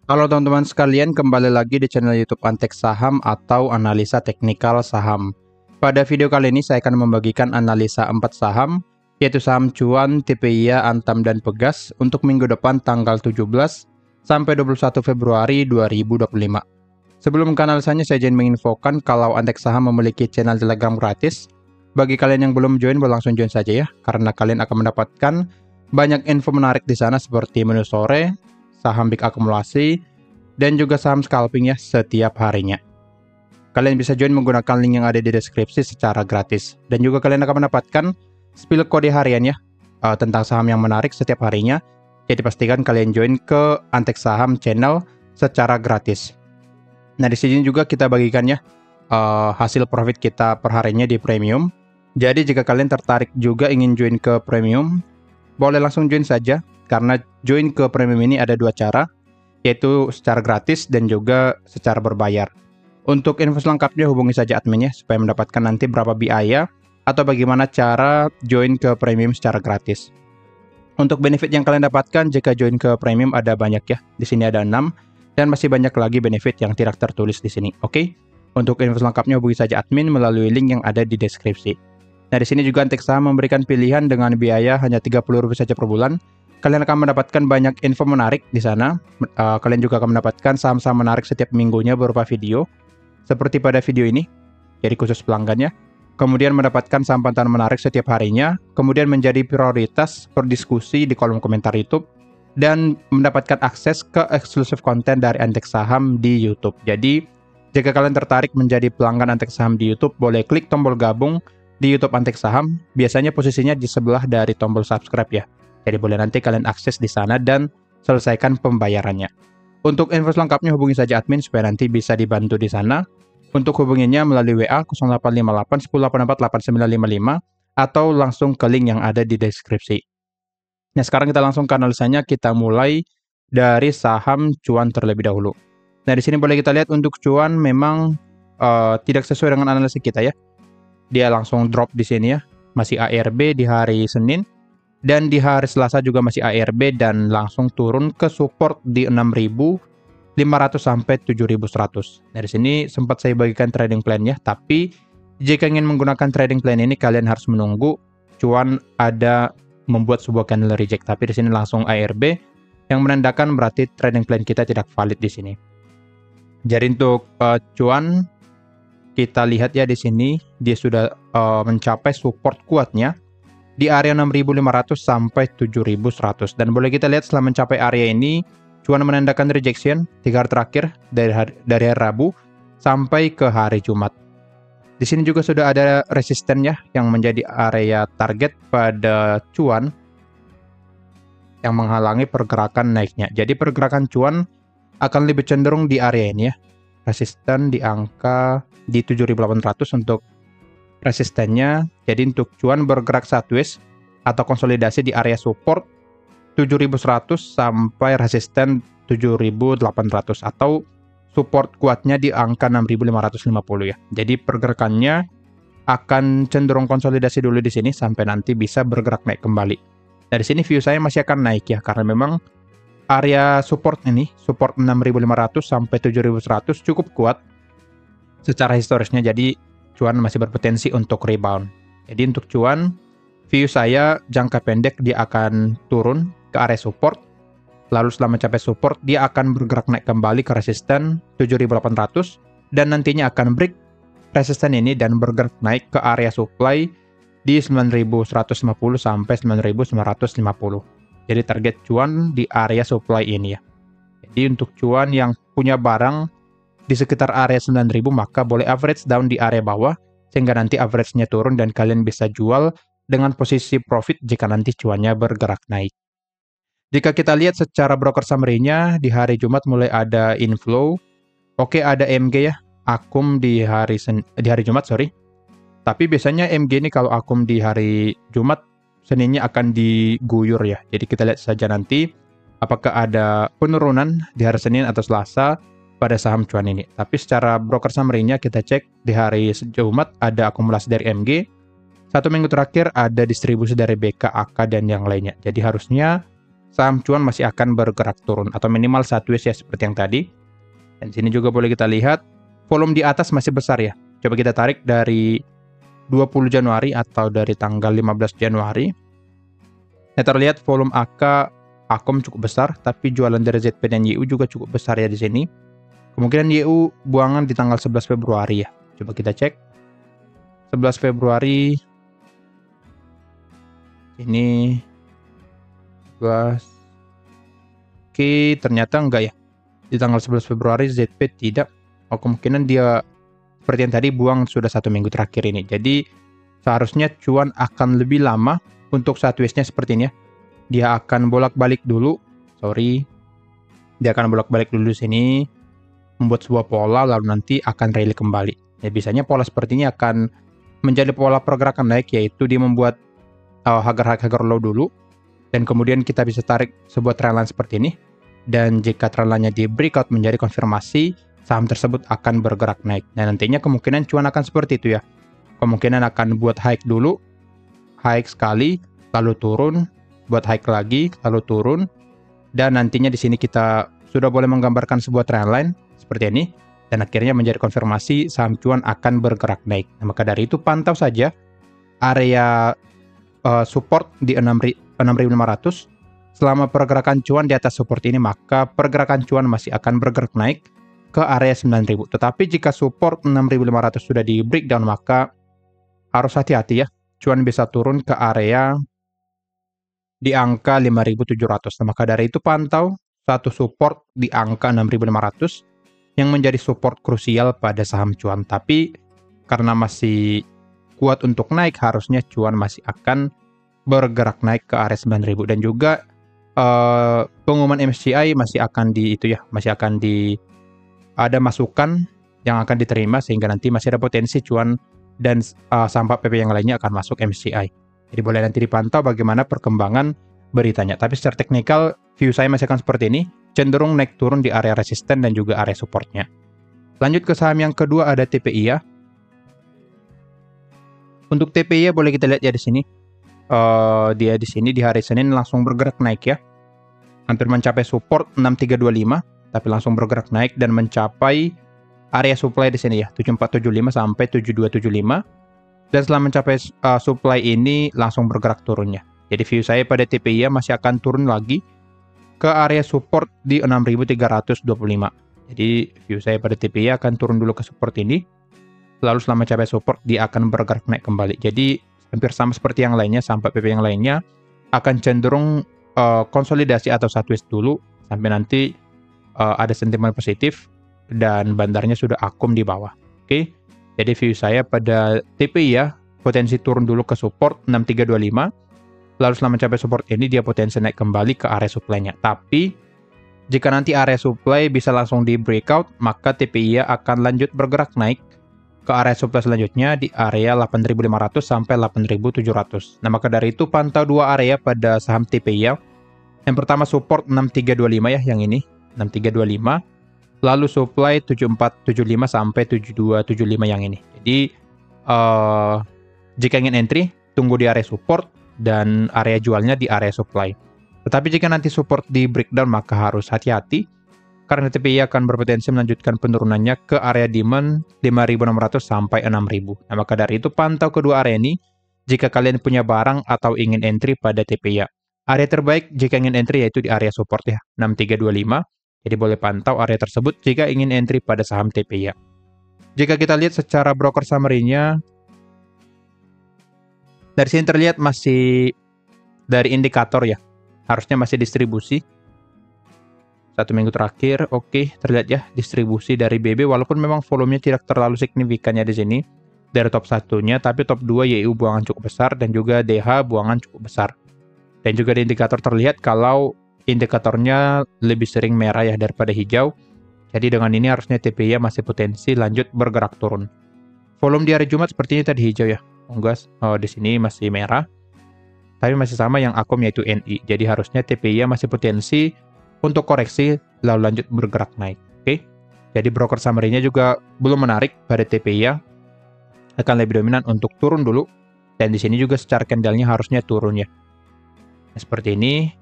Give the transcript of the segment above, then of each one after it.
Halo teman-teman sekalian, kembali lagi di channel YouTube Antek Saham atau Analisa Teknikal Saham. Pada video kali ini saya akan membagikan analisa 4 saham, yaitu saham cuan, TPIA, Antam, dan Pegas untuk minggu depan tanggal 17 sampai 21 Februari 2025. Sebelum ke analisanya, saya ingin menginfokan kalau Antek Saham memiliki channel Telegram gratis. Bagi kalian yang belum join, boleh langsung join saja ya, karena kalian akan mendapatkan banyak info menarik di sana seperti menu sore, saham big akumulasi, dan juga saham scalping ya setiap harinya. Kalian bisa join menggunakan link yang ada di deskripsi secara gratis. Dan juga kalian akan mendapatkan spill kode harian ya, tentang saham yang menarik setiap harinya. Jadi pastikan kalian join ke Antek Saham channel secara gratis. Nah, di sini juga kita bagikan ya, hasil profit kita per harinya di premium. Jadi jika kalian tertarik juga ingin join ke premium, boleh langsung join saja, karena join ke premium ini ada dua cara, yaitu secara gratis dan juga secara berbayar. Untuk info selengkapnya hubungi saja adminnya supaya mendapatkan nanti berapa biaya atau bagaimana cara join ke premium secara gratis. Untuk benefit yang kalian dapatkan jika join ke premium ada banyak ya. Di sini ada 6 dan masih banyak lagi benefit yang tidak tertulis di sini. Oke? Untuk info selengkapnya hubungi saja admin melalui link yang ada di deskripsi. Nah, di sini juga Antek Saham memberikan pilihan dengan biaya hanya Rp30 saja per bulan. Kalian akan mendapatkan banyak info menarik di sana. Kalian juga akan mendapatkan saham-saham menarik setiap minggunya berupa video, seperti pada video ini, jadi khusus pelanggannya. Kemudian mendapatkan saham pantauan menarik setiap harinya, kemudian menjadi prioritas berdiskusi di kolom komentar YouTube, dan mendapatkan akses ke eksklusif konten dari Antek Saham di YouTube. Jadi, jika kalian tertarik menjadi pelanggan Antek Saham di YouTube, boleh klik tombol gabung di YouTube Antek Saham. Biasanya posisinya di sebelah dari tombol subscribe ya. Jadi boleh nanti kalian akses di sana dan selesaikan pembayarannya. Untuk info selengkapnya hubungi saja admin supaya nanti bisa dibantu di sana. Untuk hubunginya melalui WA 0858 1084 8955 atau langsung ke link yang ada di deskripsi. Nah, sekarang kita langsung ke analisanya. Kita mulai dari saham cuan terlebih dahulu. Nah, di sini boleh kita lihat untuk cuan memang tidak sesuai dengan analisis kita ya. Dia langsung drop di sini ya. Masih ARB di hari Senin. Dan di hari Selasa juga masih ARB dan langsung turun ke support di 6.500 sampai 7.100. Dari sini sempat saya bagikan trading plan ya, tapi jika ingin menggunakan trading plan ini kalian harus menunggu cuan ada membuat sebuah candle reject, tapi di sini langsung ARB yang menandakan berarti trading plan kita tidak valid di sini. Jadi untuk cuan kita lihat ya di sini dia sudah mencapai support kuatnya di area 6.500 sampai 7.100, dan boleh kita lihat setelah mencapai area ini cuan menandakan rejection 3 hari terakhir dari hari Rabu sampai ke hari Jumat. Di sini juga sudah ada resisten ya yang menjadi area target pada cuan yang menghalangi pergerakan naiknya. Jadi pergerakan cuan akan lebih cenderung di area ini ya. Resisten di angka di 7.800 untuk resistennya. Jadi untuk cuan bergerak sideways atau konsolidasi di area support 7.100 sampai resisten 7.800 atau support kuatnya di angka 6.550 ya. Jadi pergerakannya akan cenderung konsolidasi dulu di sini sampai nanti bisa bergerak naik kembali. Dari sini view saya masih akan naik ya, karena memang area support ini, support 6.500 sampai 7.100 cukup kuat secara historisnya. Jadi cuan masih berpotensi untuk rebound. Jadi untuk cuan, view saya jangka pendek dia akan turun ke area support. Lalu setelah mencapai support, dia akan bergerak naik kembali ke resisten 7.800 dan nantinya akan break resisten ini dan bergerak naik ke area supply di 9.150 sampai 9.950. Jadi target cuan di area supply ini ya. Jadi untuk cuan yang punya barang di sekitar area 9.000 maka boleh average down di area bawah sehingga nanti average-nya turun dan kalian bisa jual dengan posisi profit jika nanti cuannya bergerak naik. Jika kita lihat secara broker summary-nya di hari Jumat mulai ada inflow. Oke, ada MG ya, akum di hari Jumat sorry. Tapi biasanya MG ini kalau akum di hari Jumat, Seninnya akan diguyur ya. Jadi kita lihat saja nanti apakah ada penurunan di hari Senin atau Selasa pada saham cuan ini. Tapi secara broker summary-nya kita cek di hari Jumat ada akumulasi dari MG. 1 minggu terakhir ada distribusi dari BK, AK, dan yang lainnya. Jadi harusnya saham cuan masih akan bergerak turun atau minimal sideways ya seperti yang tadi. Dan sini juga boleh kita lihat volume di atas masih besar ya. Coba kita tarik dari 20 Januari atau dari tanggal 15 Januari. Nah, terlihat volume AK Akom cukup besar, tapi jualan dari ZP dan YU juga cukup besar ya di sini. Kemungkinan YU buangan di tanggal 11 Februari ya. Coba kita cek. 11 Februari ini 11. Oke, ternyata enggak ya. Di tanggal 11 Februari ZP tidak. Oh, kemungkinan dia seperti yang tadi buang sudah 1 minggu terakhir ini. Jadi seharusnya cuan akan lebih lama untuk sideways-nya seperti ini ya. Dia akan bolak-balik dulu. Dia akan bolak-balik dulu di sini, membuat sebuah pola lalu nanti akan rally kembali. Ya biasanya pola seperti ini akan menjadi pola pergerakan naik, yaitu dia membuat harga low dulu dan kemudian kita bisa tarik sebuah trendline seperti ini. Dan jika trendline-nya di breakout menjadi konfirmasi, saham tersebut akan bergerak naik. Nah, nantinya kemungkinan cuan akan seperti itu ya. Kemungkinan akan buat hike dulu, hike sekali, lalu turun, buat hike lagi, lalu turun, dan nantinya di sini kita sudah boleh menggambarkan sebuah trendline seperti ini, dan akhirnya menjadi konfirmasi saham cuan akan bergerak naik. Nah, maka dari itu pantau saja area support di 6.500. Selama pergerakan cuan di atas support ini, maka pergerakan cuan masih akan bergerak naik ke area 9.000. Tetapi jika support 6.500 sudah di breakdown, maka harus hati-hati ya. Cuan bisa turun ke area di angka 5.700. Nah, maka dari itu pantau satu support di angka 6.500 yang menjadi support krusial pada saham cuan. Tapi karena masih kuat untuk naik, harusnya cuan masih akan bergerak naik ke area 9.000. Dan juga pengumuman MSCI masih akan ada masukan yang akan diterima, sehingga nanti masih ada potensi cuan dan saham PP yang lainnya akan masuk MSCI. Jadi boleh nanti dipantau bagaimana perkembangan beritanya. Tapi secara teknikal, view saya masih akan seperti ini, cenderung naik turun di area resisten dan juga area supportnya. Lanjut ke saham yang kedua, ada TPIA. Untuk TPIA boleh kita lihat ya di sini. Dia di sini di hari Senin langsung bergerak naik ya. Hampir mencapai support 6325, tapi langsung bergerak naik dan mencapai area supply di sini ya, 7475 sampai 7275. Dan setelah mencapai supply ini langsung bergerak turunnya. Jadi view saya pada TPIA masih akan turun lagi ke area support di 6325. Jadi view saya pada TPIA akan turun dulu ke support ini. Lalu setelah mencapai support dia akan bergerak naik kembali. Jadi hampir sama seperti yang lainnya, sampai PP yang lainnya akan cenderung konsolidasi atau sideways dulu sampai nanti ada sentimen positif dan bandarnya sudah akum di bawah. Oke. Jadi view saya pada TPIA potensi turun dulu ke support 6325. Lalu setelah mencapai support ini dia potensi naik kembali ke area supply-nya. Tapi jika nanti area supply bisa langsung di breakout, maka TPIA akan lanjut bergerak naik ke area supply selanjutnya di area 8.500 sampai 8.700. Nah, maka dari itu pantau dua area pada saham TPIA. Yang pertama support 6325 ya, yang ini 6325. Lalu supply 7475 sampai 7275 yang ini. Jadi jika ingin entry, tunggu di area support dan area jualnya di area supply. Tetapi jika nanti support di breakdown, maka harus hati-hati karena TPIA akan berpotensi melanjutkan penurunannya ke area demand 5.600 sampai 6.000. Nah, maka dari itu pantau kedua area ini jika kalian punya barang atau ingin entry pada TPIA. Area terbaik jika ingin entry yaitu di area support ya, 6325. Jadi boleh pantau area tersebut jika ingin entry pada saham TPIA. Jika kita lihat secara broker summary-nya, dari sini terlihat masih dari indikator ya, harusnya masih distribusi. 1 minggu terakhir, oke, terlihat ya distribusi dari BB walaupun memang volumenya tidak terlalu signifikannya di sini dari top 1-nya, tapi top 2 YU buangan cukup besar dan juga DH buangan cukup besar. Dan juga di indikator terlihat kalau indikatornya lebih sering merah ya daripada hijau. Jadi dengan ini harusnya TPIA masih potensi lanjut bergerak turun. Volume di hari Jumat sepertinya tadi hijau ya. Unggas, di sini masih merah. Tapi masih sama yang akum yaitu NI. Jadi harusnya TPIA masih potensi untuk koreksi lalu lanjut bergerak naik. Oke. Jadi broker summary-nya juga belum menarik pada TPIA. Akan lebih dominan untuk turun dulu. Dan di sini juga secara candle-nya harusnya turun ya. Nah, seperti ini.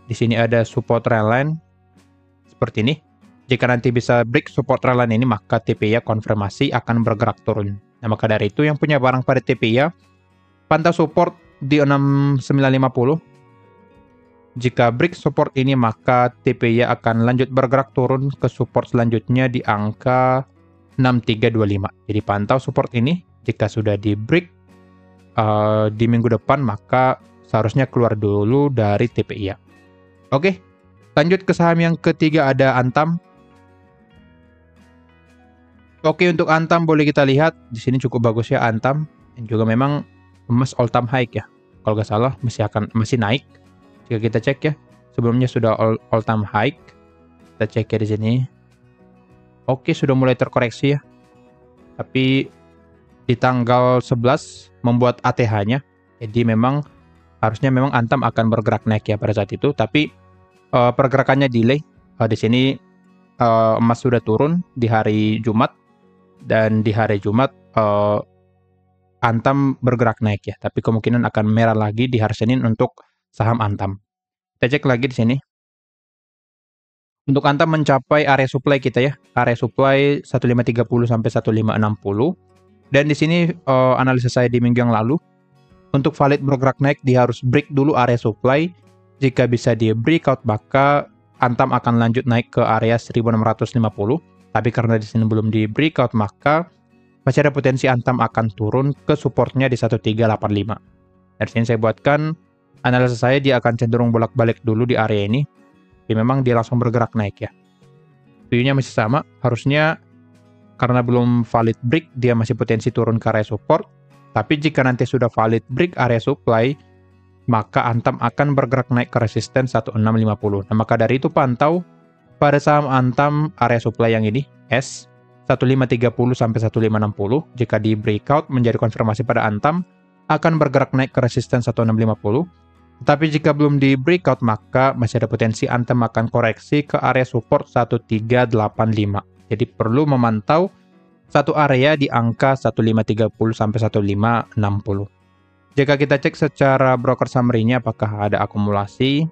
Di sini ada support trendline seperti ini. Jika nanti bisa break support trendline ini, maka TPY konfirmasi akan bergerak turun. Nah, maka dari itu yang punya barang pada TPY, pantau support di 6950. Jika break support ini, maka TPY akan lanjut bergerak turun ke support selanjutnya di angka 6325. Jadi pantau support ini, jika sudah di break di minggu depan, maka seharusnya keluar dulu dari TPY. Oke, lanjut ke saham yang ketiga, ada Antam. Oke, untuk Antam boleh kita lihat di sini cukup bagus ya Antam, dan juga memang emas all time high ya. Kalau nggak salah masih naik. Jika kita cek ya, sebelumnya sudah all time high. Kita cek ya di sini. Oke, sudah mulai terkoreksi ya. Tapi di tanggal 11 membuat ATH-nya. Jadi harusnya memang Antam akan bergerak naik ya pada saat itu, tapi pergerakannya delay. Di sini emas sudah turun di hari Jumat, dan di hari Jumat Antam bergerak naik ya, tapi kemungkinan akan merah lagi di hari Senin untuk saham Antam. Kita cek lagi di sini. Untuk Antam mencapai area supply kita ya, area supply 1530 sampai 1560. Dan di sini analisa saya di minggu yang lalu, untuk valid bergerak naik dia harus break dulu area supply. Jika bisa di breakout, maka Antam akan lanjut naik ke area 1650. Tapi karena di sini belum di breakout, maka masih ada potensi Antam akan turun ke supportnya di 1385. Dari sini saya buatkan analisa saya, dia akan cenderung bolak-balik dulu di area ini. Jadi memang dia langsung bergerak naik ya. View-nya masih sama, harusnya karena belum valid break, dia masih potensi turun ke area support. Tapi jika nanti sudah valid break area supply, maka Antam akan bergerak naik ke resisten 1650. Nah, maka dari itu pantau pada saham Antam area supply yang ini, S, 1530 sampai 1560. Jika di breakout menjadi konfirmasi pada Antam, akan bergerak naik ke resisten 1650. Tapi jika belum di breakout, maka masih ada potensi Antam akan koreksi ke area support 1385. Jadi perlu memantau satu area di angka 1530 sampai 1560. Jika kita cek secara broker summary-nya apakah ada akumulasi.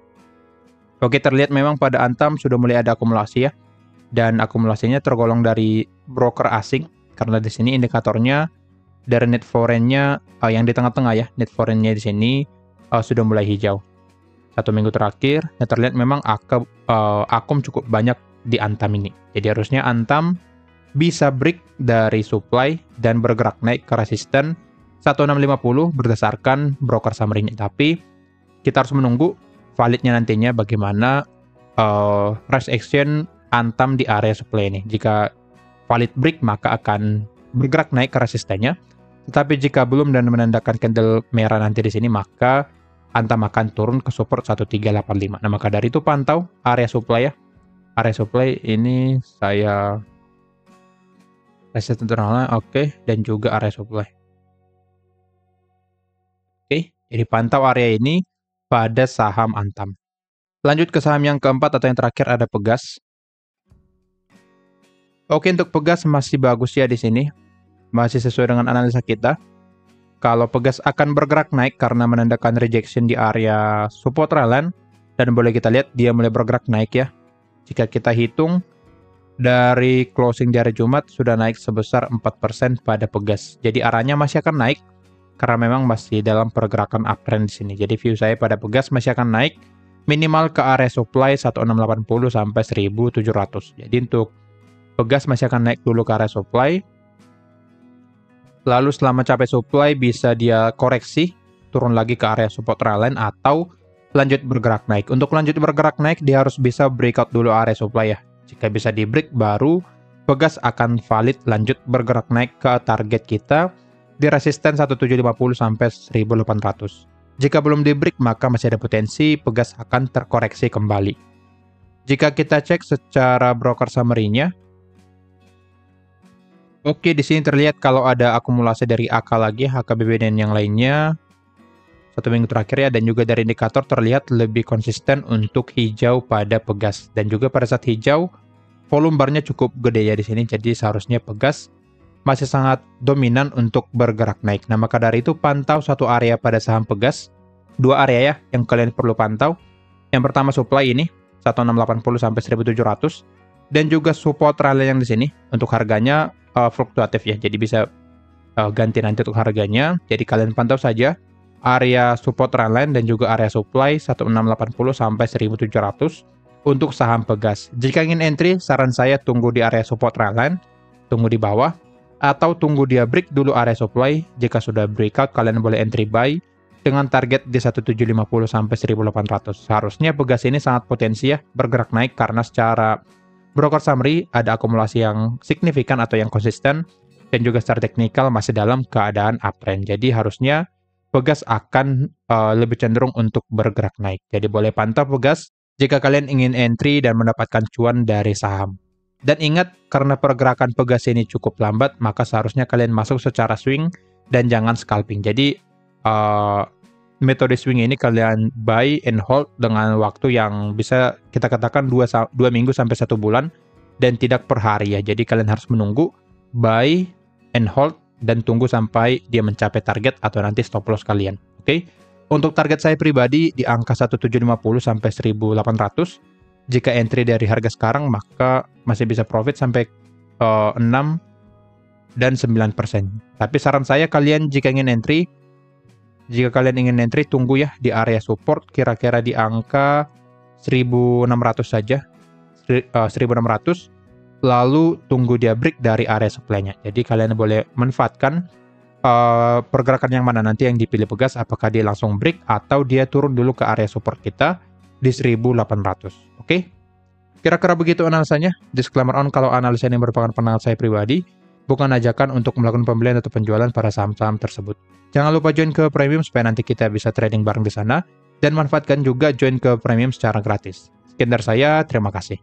Oke, terlihat memang pada Antam sudah mulai ada akumulasi ya. Dan akumulasinya tergolong dari broker asing, karena di sini indikatornya dari net foreign-nya yang di tengah-tengah ya. Net foreign-nya di sini sudah mulai hijau. 1 minggu terakhir, terlihat memang akum cukup banyak di Antam ini. Jadi harusnya Antam bisa break dari supply dan bergerak naik ke resisten 1650 berdasarkan broker summary-nya. Tapi kita harus menunggu validnya nantinya bagaimana price action Antam di area supply ini. Jika valid break, maka akan bergerak naik ke resistennya. Tetapi jika belum dan menandakan candle merah nanti di sini, maka Antam akan turun ke support 1385. Nah, maka dari itu pantau area supply ya. Area supply ini saya resisten internalnya oke, dan juga area supply. Oke, jadi pantau area ini pada saham Antam. Lanjut ke saham yang keempat atau yang terakhir, ada Pegas. Oke, untuk Pegas masih bagus ya di sini. Masih sesuai dengan analisa kita. Kalau Pegas akan bergerak naik karena menandakan rejection di area support trendline, dan boleh kita lihat dia mulai bergerak naik ya. Jika kita hitung dari closing di hari Jumat sudah naik sebesar 4% pada Pegas. Jadi arahnya masih akan naik karena memang masih dalam pergerakan uptrend di sini. Jadi view saya pada Pegas masih akan naik minimal ke area supply 1680 sampai 1700. Jadi untuk Pegas masih akan naik dulu ke area supply. Lalu setelah mencapai supply bisa dia koreksi turun lagi ke area support trendline atau lanjut bergerak naik. Untuk lanjut bergerak naik dia harus bisa breakout dulu area supply ya. Jika bisa di break, baru Pegas akan valid lanjut bergerak naik ke target kita di resisten 1750 sampai 1800. Jika belum di break, maka masih ada potensi Pegas akan terkoreksi kembali. Jika kita cek secara broker summary-nya, oke, di sini terlihat kalau ada akumulasi dari AK lagi, HKBP dan yang lainnya 1 minggu terakhir ya, dan juga dari indikator terlihat lebih konsisten untuk hijau pada Pegas. Dan juga pada saat hijau, volume barnya cukup gede ya di sini, jadi seharusnya Pegas masih sangat dominan untuk bergerak naik. Nah, maka dari itu pantau satu area pada saham Pegas, 2 area ya yang kalian perlu pantau. Yang pertama supply ini 1680 sampai 1700, dan juga support rally yang di sini untuk harganya fluktuatif ya. Jadi bisa ganti nanti untuk harganya. Jadi kalian pantau saja area support trendline dan juga area supply 1680 sampai 1700 untuk saham Pegas. Jika ingin entry, saran saya tunggu di area support trendline, tunggu di bawah, atau tunggu dia break dulu area supply. Jika sudah breakout, kalian boleh entry buy dengan target di 1750 sampai 1800. Seharusnya Pegas ini sangat potensi ya bergerak naik karena secara broker summary ada akumulasi yang signifikan atau yang konsisten, dan juga secara teknikal masih dalam keadaan uptrend. Jadi harusnya Pegas akan lebih cenderung untuk bergerak naik. Jadi boleh pantau Pegas jika kalian ingin entry dan mendapatkan cuan dari saham. Dan ingat, karena pergerakan Pegas ini cukup lambat, maka seharusnya kalian masuk secara swing dan jangan scalping. Jadi metode swing ini kalian buy and hold dengan waktu yang bisa kita katakan 2 minggu sampai 1 bulan, dan tidak per hari ya. Jadi kalian harus menunggu, buy and hold, dan tunggu sampai dia mencapai target atau nanti stop loss kalian. Oke. Untuk target saya pribadi di angka 1750 sampai 1800. Jika entry dari harga sekarang, maka masih bisa profit sampai 6 dan 9%. Tapi saran saya kalian jika ingin entry tunggu ya di area support kira-kira di angka 1600 saja. 1600. Lalu tunggu dia break dari area supply-nya. Jadi kalian boleh manfaatkan pergerakan yang mana nanti yang dipilih Pegas, apakah dia langsung break atau dia turun dulu ke area support kita di 1800. Oke? Kira-kira begitu analisanya. Disclaimer on, kalau analisa ini merupakan pendapat saya pribadi, bukan ajakan untuk melakukan pembelian atau penjualan pada saham-saham tersebut. Jangan lupa join ke premium supaya nanti kita bisa trading bareng di sana, dan manfaatkan juga join ke premium secara gratis. Sekian dari saya, terima kasih.